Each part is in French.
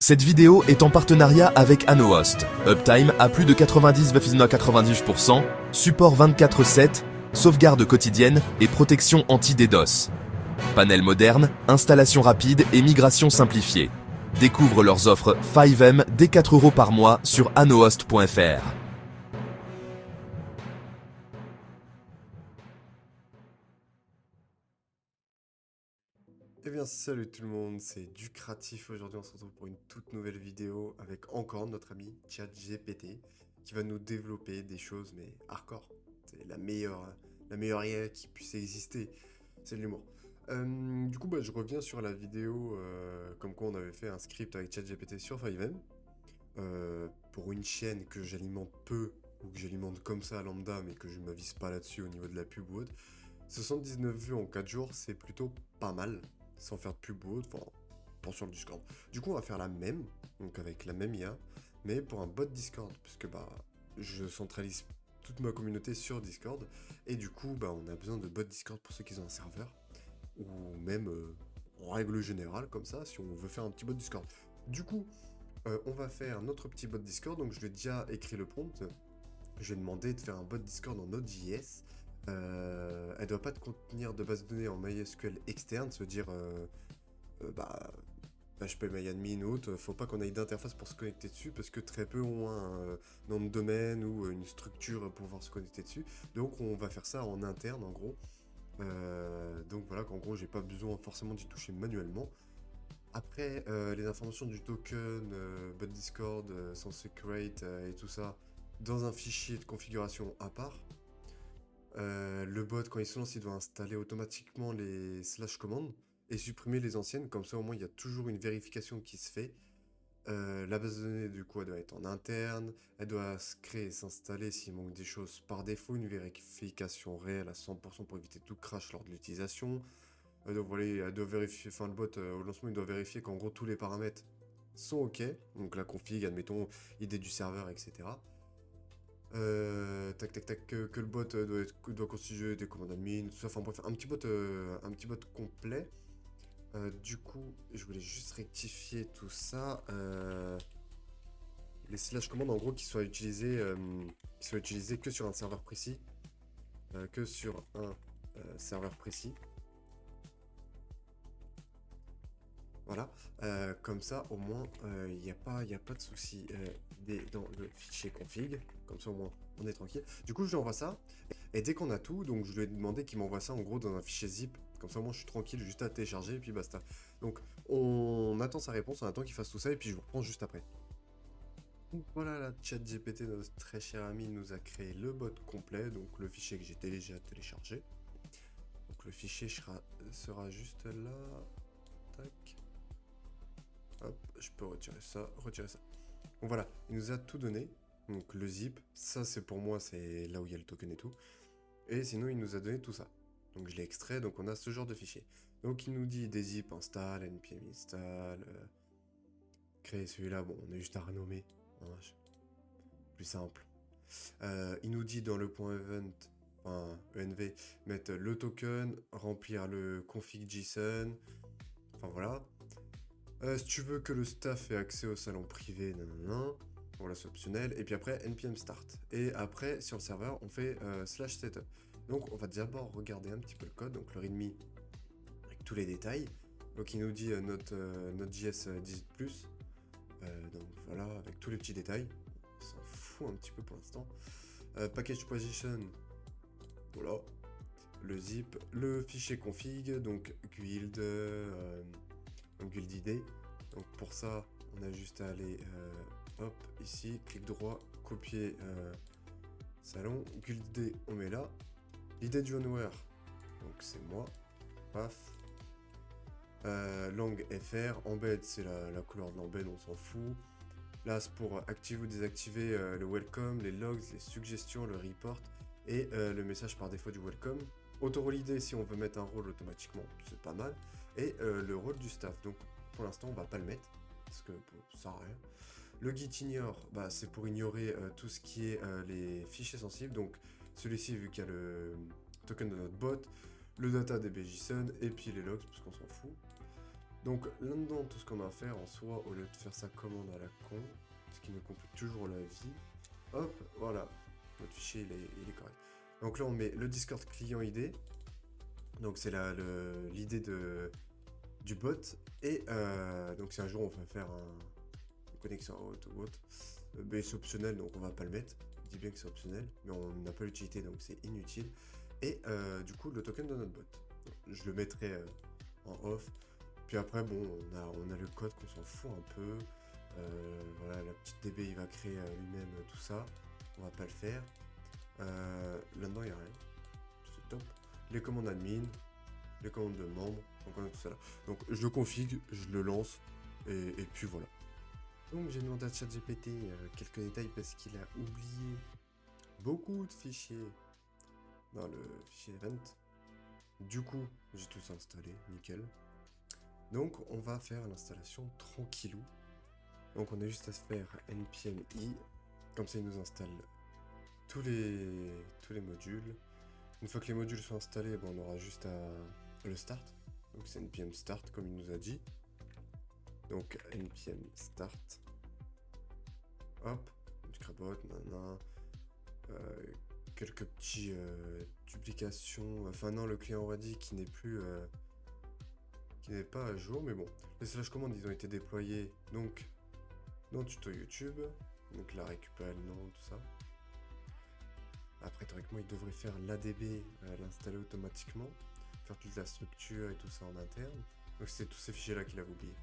Cette vidéo est en partenariat avec AnoHost. Uptime à plus de 99,90%, support 24/7, sauvegarde quotidienne et protection anti-DDoS. Panel moderne, installation rapide et migration simplifiée. Découvre leurs offres 5M dès 4 € par mois sur anohost.fr. Eh bien salut tout le monde, c'est Ducratif. Aujourd'hui on se retrouve pour une toute nouvelle vidéo avec encore notre ami ChatGPT qui va nous développer des choses mais hardcore. C'est la meilleure IA qui puisse exister, c'est de l'humour. Du coup je reviens sur la vidéo comme quoi on avait fait un script avec ChatGPT sur 5M pour une chaîne que j'alimente peu ou que j'alimente comme ça lambda mais que je ne m'avise pas là-dessus au niveau de la pub ou autre. 79 vues en 4 jours, c'est plutôt pas mal, sans faire de pub ou autre, enfin, pour sur le Discord. Du coup, on va faire la même, donc avec la même IA, mais pour un bot Discord, puisque je centralise toute ma communauté sur Discord, et du coup, on a besoin de bots Discord pour ceux qui ont un serveur, ou même en règle générale, comme ça, si on veut faire un petit bot Discord. Du coup, on va faire notre petit bot Discord, donc je lui ai déjà écrit le prompt. Je vais demander de faire un bot Discord en Node.js. Elle doit pas contenir de base de données en MySQL externe, se dire PHP MyAdmin ou autre, faut pas qu'on ait d'interface pour se connecter dessus parce que très peu ont un nom de domaine ou une structure pour pouvoir se connecter dessus. Donc on va faire ça en interne en gros. Donc voilà qu'en gros j'ai pas besoin forcément d'y toucher manuellement. Après les informations du token, bot Discord, son secret et tout ça dans un fichier de configuration à part. Le bot, quand il se lance, il doit installer automatiquement les slash commandes et supprimer les anciennes. Comme ça, au moins, il y a toujours une vérification qui se fait. La base de données, du coup, elle doit être en interne. Elle doit se créer et s'installer s'il manque des choses par défaut. Une vérification réelle à 100% pour éviter tout crash lors de l'utilisation. Donc voilà, elle doit vérifier, enfin, le bot, au lancement, il doit vérifier qu'en gros, tous les paramètres sont OK. Donc la config, admettons, ID du serveur, etc. Tac tac tac, que le bot doit constituer des commandes admin, tout ça, enfin bref, un petit bot complet. Du coup, je voulais juste rectifier tout ça. Les slash commandes, en gros, qui soient utilisés que sur un serveur précis. Que sur un serveur précis. Voilà. Comme ça, au moins, il n'y a pas de souci dans le fichier config. Comme ça, au moins, on est tranquille. Du coup, je lui envoie ça. Et dès qu'on a tout, donc je lui ai demandé qu'il m'envoie ça en gros dans un fichier zip. Comme ça, moi, je suis tranquille, juste à télécharger et puis basta. Donc, on attend sa réponse, on attend qu'il fasse tout ça et puis je vous reprends juste après. Donc voilà, la ChatGPT, notre très cher ami, nous a créé le bot complet, donc le fichier que j'ai déjà téléchargé. Donc le fichier sera juste là. Tac. Hop, je peux retirer ça, retirer ça. Donc voilà, il nous a tout donné. Donc le zip, ça c'est pour moi, c'est là où il y a le token et tout. Et sinon, il nous a donné tout ça. Donc je l'ai extrait, donc on a ce genre de fichier. Donc il nous dit des zip install, npm install, créer celui-là, bon, on a juste à renommer. Hein, plus simple. Il nous dit dans le point event, enfin env, mettre le token, remplir le config JSON, enfin voilà. Si tu veux que le staff ait accès au salon privé, nanana, voilà, c'est optionnel. Et puis après, npm start. Et après, sur le serveur, on fait slash setup. Donc, on va d'abord regarder un petit peu le code, donc le readme avec tous les détails. Donc, il nous dit notre JS 18+. Donc, voilà, avec tous les petits détails. On s'en fout un petit peu pour l'instant. Package position, voilà. Le zip, le fichier config, donc guild, guild ID. Donc pour ça, on a juste à aller hop ici, clic droit, copier salon, guild ID, on met là. L'idée du onware, donc c'est moi, paf. Langue FR, embed c'est la couleur de l'embed, on s'en fout. Là c'est pour activer ou désactiver le welcome, les logs, les suggestions, le report et le message par défaut du welcome. Auto-rôle si on veut mettre un rôle automatiquement, c'est pas mal. Et le rôle du staff, donc pour l'instant on va pas le mettre, parce que ça sert à rien. Le git ignore, c'est pour ignorer tout ce qui est les fichiers sensibles, donc celui-ci vu qu'il y a le token de notre bot, le data DB JSON et puis les logs, parce qu'on s'en fout. Donc là-dedans, tout ce qu'on a à faire en soi, au lieu de faire sa commande à la con, ce qui me complique toujours la vie, hop, voilà, notre fichier il est correct. Donc là on met le Discord client ID, donc c'est l'idée du bot, et donc si un jour on veut faire une connexion haute ou autre, ben, c'est optionnel donc on va pas le mettre, je dis bien que c'est optionnel, mais on n'a pas l'utilité donc c'est inutile, et du coup le token de notre bot, je le mettrai en off. Puis après, bon, on a le code qu'on s'en fout un peu. Voilà, la petite DB, il va créer lui-même tout ça. On va pas le faire. Là-dedans, il n'y a rien. C'est top. Les commandes admin, les commandes de membres, donc on a tout ça là. Donc je le config, je le lance, et puis voilà. Donc j'ai demandé à ChatGPT quelques détails parce qu'il a oublié beaucoup de fichiers dans le fichier event. Du coup, j'ai tout ça installé, nickel. Donc on va faire l'installation tranquillou. Donc on a juste à se faire npm i, comme ça il nous installe tous les modules. Une fois que les modules sont installés, bon, on aura juste à le start. Donc c'est npm start comme il nous a dit. Donc npm start. Hop, scrapbot, nanana. Quelques petits duplications. Enfin non, le client aura dit qu'il n'est plus qui n'est pas à jour, mais bon. Les slash commandes, ils ont été déployés donc dans le tuto YouTube. Donc là, récupérer le nom, tout ça. Après, théoriquement, il devrait faire l'ADB, l'installer automatiquement, faire toute la structure et tout ça en interne. Donc c'est tous ces fichiers-là qu'il avait oublié.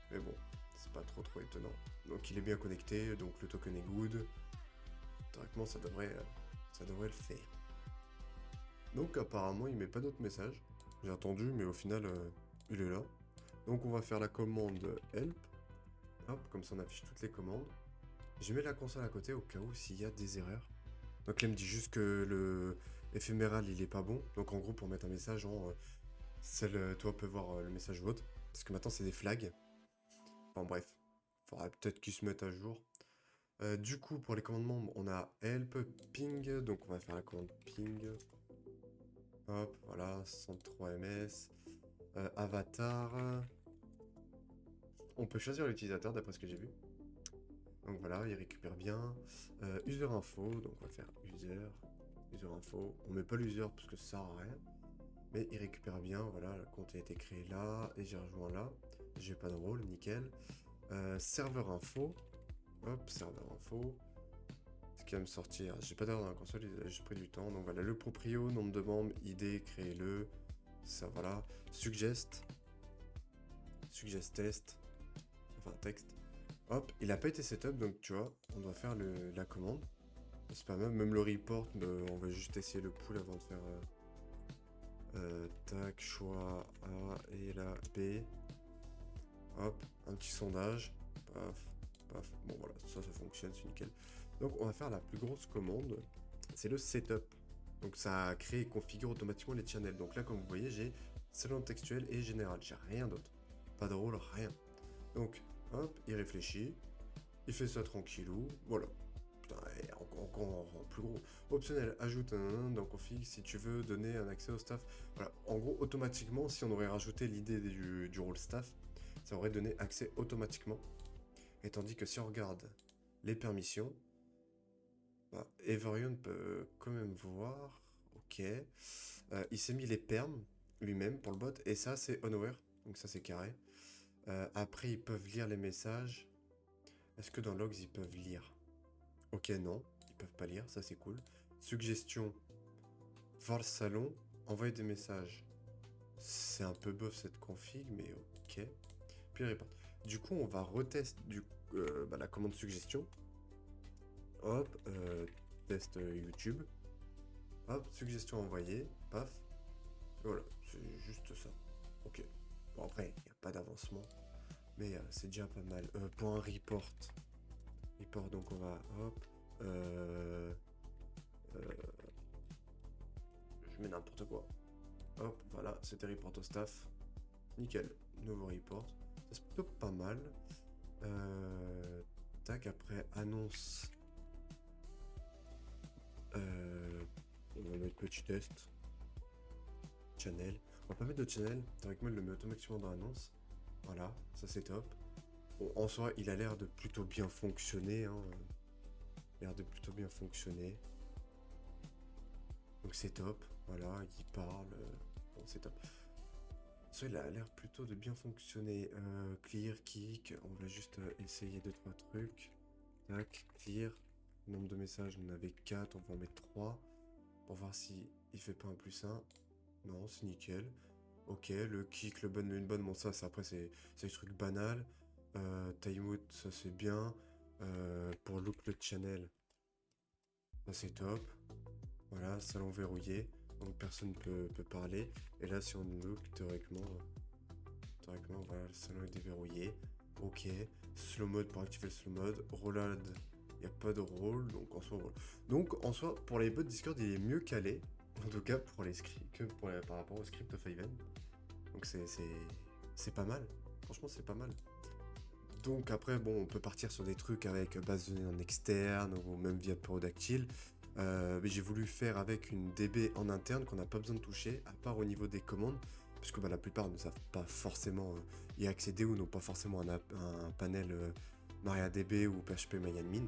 Mais bon, c'est pas trop étonnant. Donc il est bien connecté, donc le token est good. Théoriquement, ça devrait le faire. Donc apparemment, il met pas d'autres messages. J'ai attendu, mais au final, il est là. Donc on va faire la commande help. Hop, comme ça on affiche toutes les commandes. Je mets la console à côté au cas où s'il y a des erreurs. Donc là, il me dit juste que le éphéméral, il est pas bon. Donc en gros, pour mettre un message en toi peut voir le message vote. Parce que maintenant, c'est des flags. Enfin bref, faudrait peut-être qu'ils se mettent à jour. Du coup, pour les commandes membres, on a help, ping. Donc on va faire la commande ping. Hop, voilà, 103 ms. Avatar. On peut choisir l'utilisateur d'après ce que j'ai vu. Donc voilà, il récupère bien. User info, donc on va faire user info. On met pas l'user parce que ça sert à rien. Mais il récupère bien, voilà, le compte a été créé là, et j'ai rejoint là. J'ai pas de rôle, nickel. Serveur info. Hop, serveur info. Ce qui va me sortir. J'ai pas d'heure dans la console, j'ai pris du temps. Donc voilà, le proprio, nombre de membres, ID, créez-le. Ça, voilà. Suggest test. Enfin, texte. Hop, il a pas été setup, donc tu vois, on doit faire la commande. C'est pas mal, même le report, on va juste essayer le pool avant de faire tac, choix A et la B. Hop, un petit sondage. Paf, paf. Bon voilà, ça fonctionne, c'est nickel. Donc on va faire la plus grosse commande, c'est le setup. Donc ça crée et configure automatiquement les channels. Donc là, comme vous voyez, j'ai salon textuel et général, j'ai rien d'autre. Pas de rôle, rien. Donc, hop, il réfléchit, il fait ça tranquillou, voilà. Putain, et encore plus gros. Optionnel, ajoute un dans config si tu veux donner un accès au staff. Voilà, en gros, automatiquement, si on aurait rajouté l'idée du rôle staff, ça aurait donné accès automatiquement. Et tandis que si on regarde les permissions, bah, Everion peut quand même voir, ok. Il s'est mis les perms lui-même pour le bot, et ça c'est unaware, donc ça c'est carré. Après, ils peuvent lire les messages. Est-ce que dans logs, ils peuvent lire? Ok, non, ils peuvent pas lire, ça c'est cool. Suggestion, voir le salon, envoyer des messages. C'est un peu bof cette config, mais ok. Puis report. Du coup, on va retester la commande suggestion. Hop, test YouTube. Hop, suggestion envoyée, paf. Voilà, c'est juste ça. Ok. Bon, après, il n'y a pas d'avancement. Mais c'est déjà pas mal. Pour un report. Report, donc on va... Hop. Je mets n'importe quoi. Hop, voilà, c'était report au staff. Nickel. Nouveau report. Ça c'est plutôt pas mal. Tac, après, annonce. On va mettre petit test. Channel. On va pas mettre de channel. Théoriquement, il le met automatiquement dans l'annonce. Voilà, ça c'est top. Bon, en soi, il a l'air de plutôt bien fonctionner, hein. Il a l'air de plutôt bien fonctionner. Donc c'est top. Voilà, il parle. Bon, c'est top. Ça, il a l'air plutôt de bien fonctionner. Clear, kick. On va juste essayer 2-3 trucs. Tac, clear. Nombre de messages, on en avait 4. On va en mettre 3. Pour voir si il fait pas un +1. Non, c'est nickel. Ok, le kick, une bonne, bon ça, après c'est des trucs banals. Timeout, ça c'est bien. Pour look le channel, ça c'est top. Voilà, salon verrouillé, donc personne peut parler. Et là, si on look, théoriquement, voilà, le salon est déverrouillé. Ok, slow mode pour activer le slow mode. Rollad, il n'y a pas de roll, donc en soi, voilà. Donc en soi, pour les bots Discord, il est mieux calé, en tout cas pour les scripts, que par rapport au script of Haven. Donc c'est pas mal, franchement c'est pas mal. Donc après, bon, on peut partir sur des trucs avec base de données en externe ou même via Pterodactyl. Mais j'ai voulu faire avec une DB en interne qu'on n'a pas besoin de toucher, à part au niveau des commandes, puisque bah, la plupart ne savent pas forcément y accéder ou n'ont pas forcément un panel MariaDB ou PHP MyAdmin.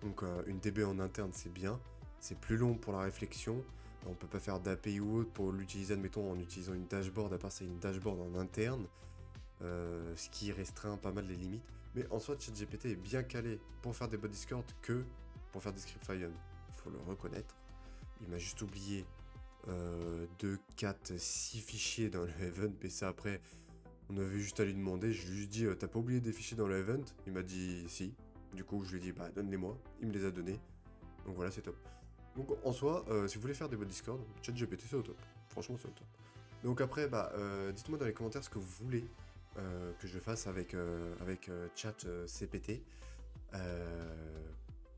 Donc une DB en interne c'est bien, c'est plus long pour la réflexion, on peut pas faire d'API ou autre pour l'utiliser, admettons, en utilisant une dashboard, à part c'est une dashboard en interne, ce qui restreint pas mal les limites. Mais en soi, ChatGPT est bien calé pour faire des bots Discord que pour faire des scripts Fion. Faut le reconnaître. Il m'a juste oublié 2, 4, 6 fichiers dans le event, mais ça après, on avait juste à lui demander. Je lui ai dit, t'as pas oublié des fichiers dans le event? Il m'a dit si. Du coup, je lui ai dit, bah donne-les-moi. Il me les a donnés. Donc voilà, c'est top. Donc en soi, si vous voulez faire des bots Discord, ChatGPT c'est au top. Franchement, c'est au top. Donc après, bah, dites-moi dans les commentaires ce que vous voulez que je fasse avec Chat CPT.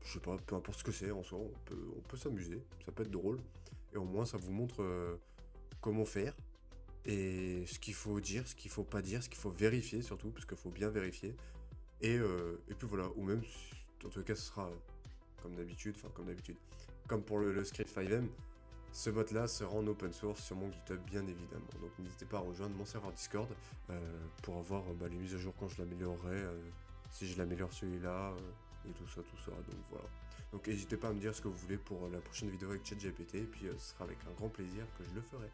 Je sais pas, peu importe ce que c'est en soi, on peut s'amuser, ça peut être drôle. Et au moins, ça vous montre comment faire et ce qu'il faut dire, ce qu'il faut pas dire, ce qu'il faut vérifier surtout, parce qu'il faut bien vérifier. Et puis voilà, ou même, en tout cas, ce sera comme d'habitude, comme pour le script 5M. Ce bot-là sera en open source sur mon GitHub, bien évidemment. Donc n'hésitez pas à rejoindre mon serveur Discord pour avoir les mises à jour quand je l'améliorerai, si je l'améliore celui-là, et tout ça, tout ça. Donc voilà. Donc n'hésitez pas à me dire ce que vous voulez pour la prochaine vidéo avec ChatGPT, et puis ce sera avec un grand plaisir que je le ferai.